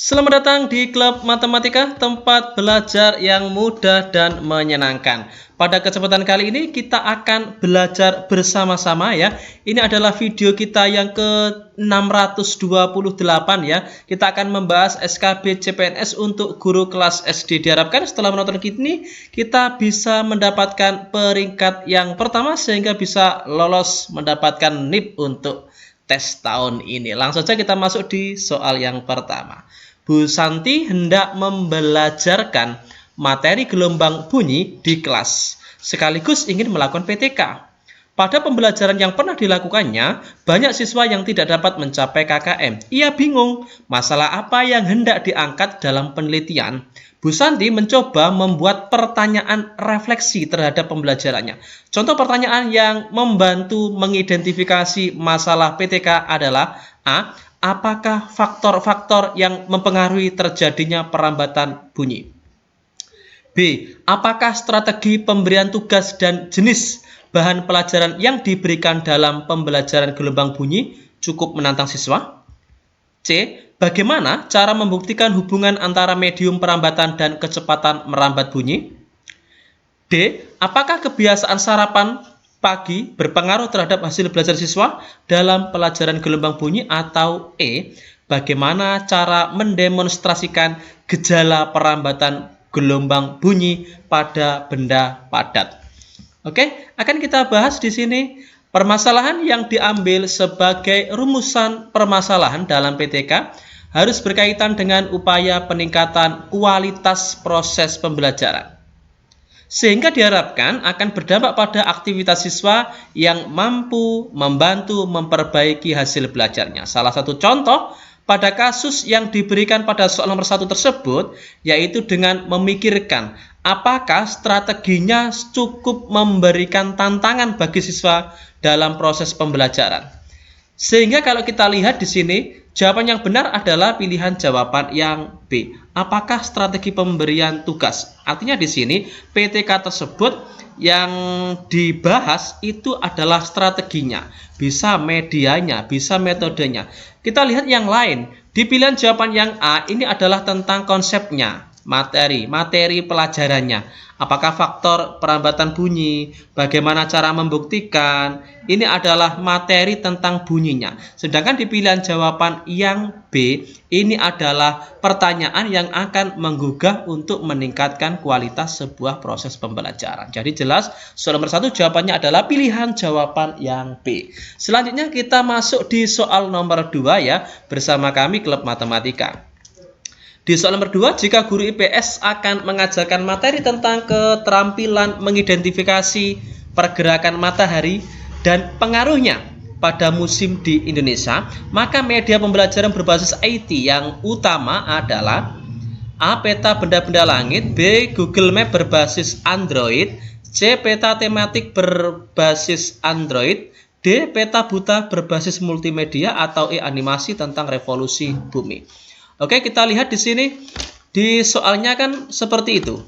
Selamat datang di Klub Matematika, tempat belajar yang mudah dan menyenangkan. Pada kesempatan kali ini kita akan belajar bersama-sama ya. Ini adalah video kita yang ke-628 ya. Kita akan membahas SKB CPNS untuk guru kelas SD. Diharapkan setelah menonton ini kita bisa mendapatkan peringkat yang pertama sehingga bisa lolos mendapatkan NIP untuk tes tahun ini. Langsung saja kita masuk di soal yang pertama. Bu Santi hendak membelajarkan materi gelombang bunyi di kelas, sekaligus ingin melakukan PTK. Pada pembelajaran yang pernah dilakukannya, banyak siswa yang tidak dapat mencapai KKM. Ia bingung, masalah apa yang hendak diangkat dalam penelitian. Bu Santi mencoba membuat pertanyaan refleksi terhadap pembelajarannya. Contoh pertanyaan yang membantu mengidentifikasi masalah PTK adalah A. Apakah faktor-faktor yang mempengaruhi terjadinya perambatan bunyi? B. Apakah strategi pemberian tugas dan jenis bahan pelajaran yang diberikan dalam pembelajaran gelombang bunyi cukup menantang siswa? C. Bagaimana cara membuktikan hubungan antara medium perambatan dan kecepatan merambat bunyi? D. Apakah kebiasaan sarapan pagi berpengaruh terhadap hasil belajar siswa dalam pelajaran gelombang bunyi? Atau E. Bagaimana cara mendemonstrasikan gejala perambatan gelombang bunyi pada benda padat? Oke, akan kita bahas di sini permasalahan yang diambil sebagai rumusan permasalahan dalam PTK harus berkaitan dengan upaya peningkatan kualitas proses pembelajaran, sehingga diharapkan akan berdampak pada aktivitas siswa yang mampu membantu memperbaiki hasil belajarnya. Salah satu contoh pada kasus yang diberikan pada soal nomor 1 tersebut, yaitu dengan memikirkan apakah strateginya cukup memberikan tantangan bagi siswa dalam proses pembelajaran. Sehingga kalau kita lihat di sini, jawaban yang benar adalah pilihan jawaban yang B. Apakah strategi pemberian tugas? Artinya di sini PTK tersebut yang dibahas itu adalah strateginya, bisa medianya, bisa metodenya. Kita lihat yang lain. Di pilihan jawaban yang A ini adalah tentang konsepnya, materi pelajarannya. Apakah faktor perambatan bunyi, bagaimana cara membuktikan, ini adalah materi tentang bunyinya. Sedangkan di pilihan jawaban yang B, ini adalah pertanyaan yang akan menggugah untuk meningkatkan kualitas sebuah proses pembelajaran. Jadi jelas, soal nomor 1 jawabannya adalah pilihan jawaban yang B. Selanjutnya kita masuk di soal nomor 2 ya, bersama kami Klub Matematika. Di soal nomor 2, jika guru IPS akan mengajarkan materi tentang keterampilan mengidentifikasi pergerakan matahari dan pengaruhnya pada musim di Indonesia, maka media pembelajaran berbasis IT yang utama adalah A. Peta benda-benda langit, B. Google Map berbasis Android, C. Peta tematik berbasis Android, D. Peta buta berbasis multimedia, atau E. Animasi tentang revolusi bumi. Oke, kita lihat di sini di soalnya kan seperti itu.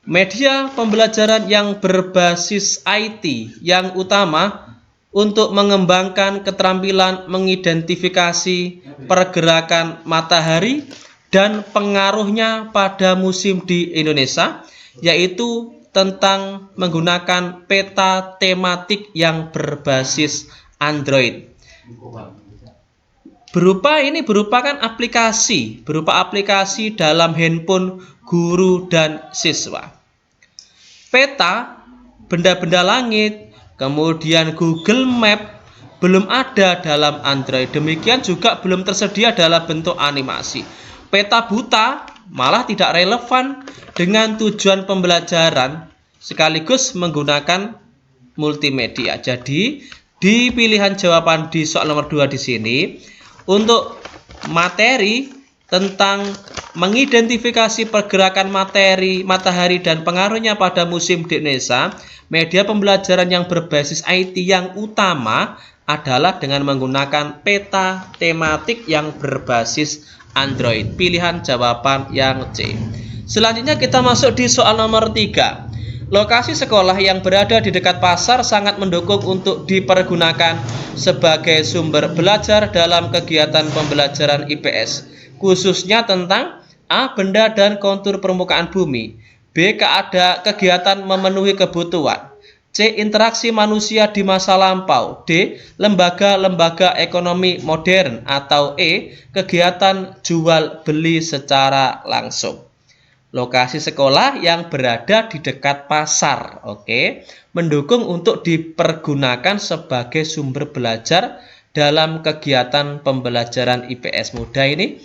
Media pembelajaran yang berbasis IT yang utama untuk mengembangkan keterampilan mengidentifikasi pergerakan matahari dan pengaruhnya pada musim di Indonesia, yaitu tentang menggunakan peta tematik yang berbasis Android. Berupa aplikasi dalam handphone guru dan siswa. Peta benda-benda langit, kemudian Google Map belum ada dalam Android. Demikian juga belum tersedia dalam bentuk animasi. Peta buta malah tidak relevan dengan tujuan pembelajaran sekaligus menggunakan multimedia. Jadi, di pilihan jawaban di soal nomor 2 di sini, untuk materi tentang mengidentifikasi pergerakan matahari dan pengaruhnya pada musim di Indonesia, media pembelajaran yang berbasis IT yang utama adalah dengan menggunakan peta tematik yang berbasis Android. Pilihan jawaban yang C. Selanjutnya kita masuk di soal nomor 3. Lokasi sekolah yang berada di dekat pasar sangat mendukung untuk dipergunakan sebagai sumber belajar dalam kegiatan pembelajaran IPS. khususnya tentang A. Benda dan kontur permukaan bumi, B. Kegiatan memenuhi kebutuhan, C. Interaksi manusia di masa lampau, D. Lembaga-lembaga ekonomi modern, atau E. Kegiatan jual beli secara langsung. Lokasi sekolah yang berada di dekat pasar, oke, mendukung untuk dipergunakan sebagai sumber belajar dalam kegiatan pembelajaran IPS Muda ini.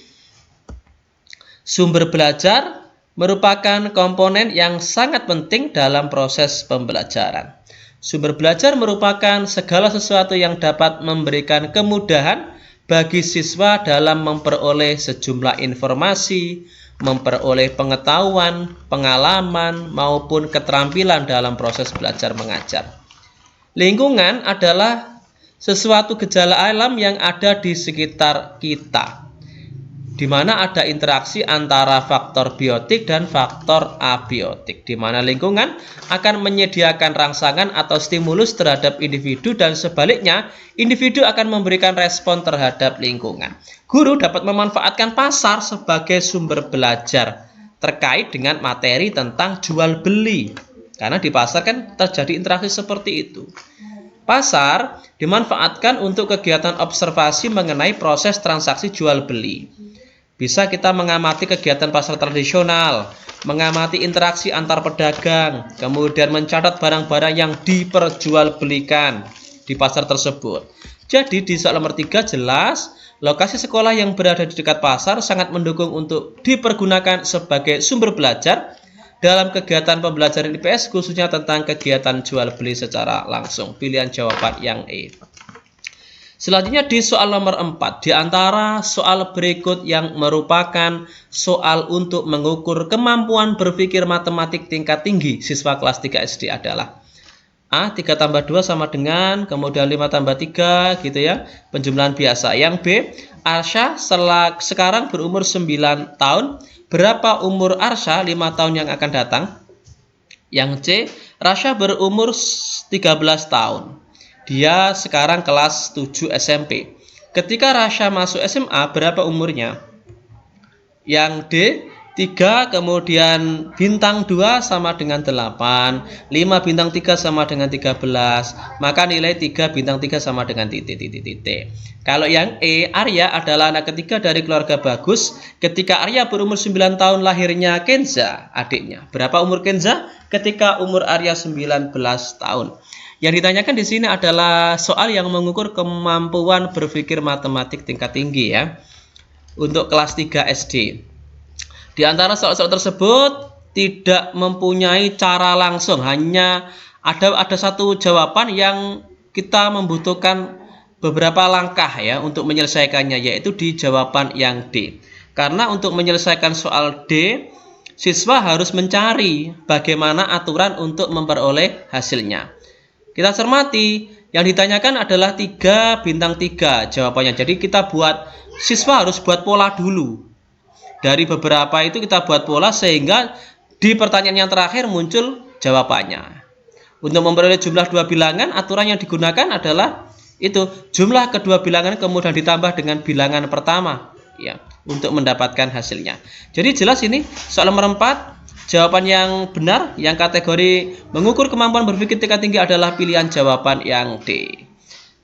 Sumber belajar merupakan komponen yang sangat penting dalam proses pembelajaran. Sumber belajar merupakan segala sesuatu yang dapat memberikan kemudahan bagi siswa dalam memperoleh sejumlah informasi, memperoleh pengetahuan, pengalaman, maupun keterampilan dalam proses belajar mengajar. Lingkungan adalah sesuatu gejala alam yang ada di sekitar kita, di mana ada interaksi antara faktor biotik dan faktor abiotik, di mana lingkungan akan menyediakan rangsangan atau stimulus terhadap individu dan sebaliknya, individu akan memberikan respon terhadap lingkungan. Guru dapat memanfaatkan pasar sebagai sumber belajar terkait dengan materi tentang jual beli, karena di pasar kan terjadi interaksi seperti itu. Pasar dimanfaatkan untuk kegiatan observasi mengenai proses transaksi jual beli. Bisa kita mengamati kegiatan pasar tradisional, mengamati interaksi antar pedagang, kemudian mencatat barang-barang yang diperjualbelikan di pasar tersebut. Jadi di soal nomor 3 jelas, lokasi sekolah yang berada di dekat pasar sangat mendukung untuk dipergunakan sebagai sumber belajar dalam kegiatan pembelajaran IPS, khususnya tentang kegiatan jual beli secara langsung. Pilihan jawaban yang E. Selanjutnya di soal nomor 4, di antara soal berikut yang merupakan soal untuk mengukur kemampuan berpikir matematik tingkat tinggi siswa kelas 3 SD adalah A. 3 tambah 2 sama dengan, kemudian 5 tambah 3 gitu ya, penjumlahan biasa. Yang B. Arsya sekarang berumur 9 tahun, berapa umur Arsya 5 tahun yang akan datang? Yang C. Rasya berumur 13 tahun. Dia sekarang kelas 7 SMP. Ketika Rasya masuk SMA, berapa umurnya? Yang D, 3 kemudian bintang 2 sama dengan 8, 5 bintang 3 sama dengan 13, maka nilai 3 bintang 3 sama dengan titik. Kalau yang E, Arya adalah anak ketiga dari keluarga Bagus. Ketika Arya berumur 9 tahun, lahirnya Kenza, adiknya. Berapa umur Kenza? Ketika umur Arya 19 tahun. Yang ditanyakan di sini adalah soal yang mengukur kemampuan berpikir matematik tingkat tinggi ya, untuk kelas 3 SD. Di antara soal-soal tersebut tidak mempunyai cara langsung, hanya ada satu jawaban yang kita membutuhkan beberapa langkah ya untuk menyelesaikannya, yaitu di jawaban yang D. Karena untuk menyelesaikan soal D, siswa harus mencari bagaimana aturan untuk memperoleh hasilnya. Kita cermati, yang ditanyakan adalah 3 bintang 3 jawabannya. Jadi kita siswa harus buat pola dulu. Dari beberapa itu kita buat pola sehingga di pertanyaan yang terakhir muncul jawabannya. Untuk memperoleh jumlah 2 bilangan, aturan yang digunakan adalah itu, jumlah kedua bilangan kemudian ditambah dengan bilangan pertama ya, untuk mendapatkan hasilnya. Jadi jelas ini soal nomor 4. Jawaban yang benar, yang kategori mengukur kemampuan berpikir tingkat tinggi adalah pilihan jawaban yang D.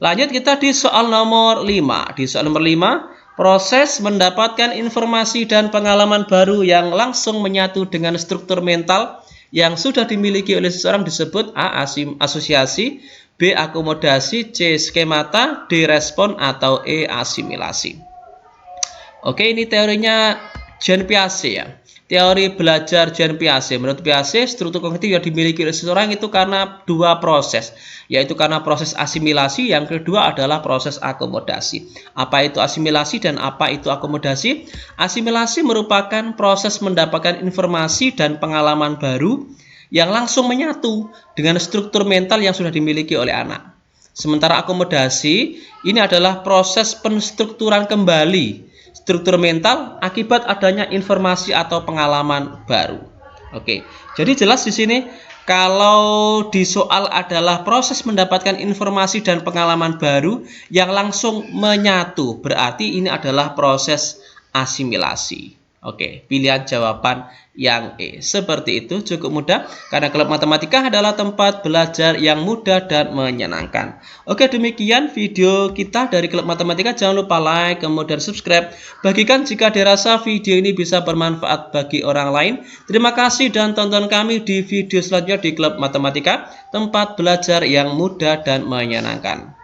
Lanjut kita di soal nomor 5. Di soal nomor 5, proses mendapatkan informasi dan pengalaman baru yang langsung menyatu dengan struktur mental yang sudah dimiliki oleh seseorang disebut A. Asosiasi, B. Akomodasi, C. Skemata, D. Respon, atau E. Asimilasi. Oke, ini teorinya Jean Piaget ya. Teori belajar Jean Piaget. Menurut Piaget, struktur kognitif yang dimiliki oleh seseorang itu karena 2 proses, yaitu karena proses asimilasi, yang kedua adalah proses akomodasi. Apa itu asimilasi dan apa itu akomodasi? Asimilasi merupakan proses mendapatkan informasi dan pengalaman baru yang langsung menyatu dengan struktur mental yang sudah dimiliki oleh anak. Sementara akomodasi ini adalah proses penstrukturan kembali struktur mental akibat adanya informasi atau pengalaman baru. Oke, jadi jelas di sini kalau di soal adalah proses mendapatkan informasi dan pengalaman baru yang langsung menyatu, berarti ini adalah proses asimilasi. Oke, pilihan jawaban yang E. Seperti itu, cukup mudah karena klub matematika adalah tempat belajar yang mudah dan menyenangkan. Oke, demikian video kita dari klub matematika. Jangan lupa like, kemudian subscribe. Bagikan jika dirasa video ini bisa bermanfaat bagi orang lain. Terima kasih dan tonton kami di video selanjutnya di klub matematika, tempat belajar yang mudah dan menyenangkan.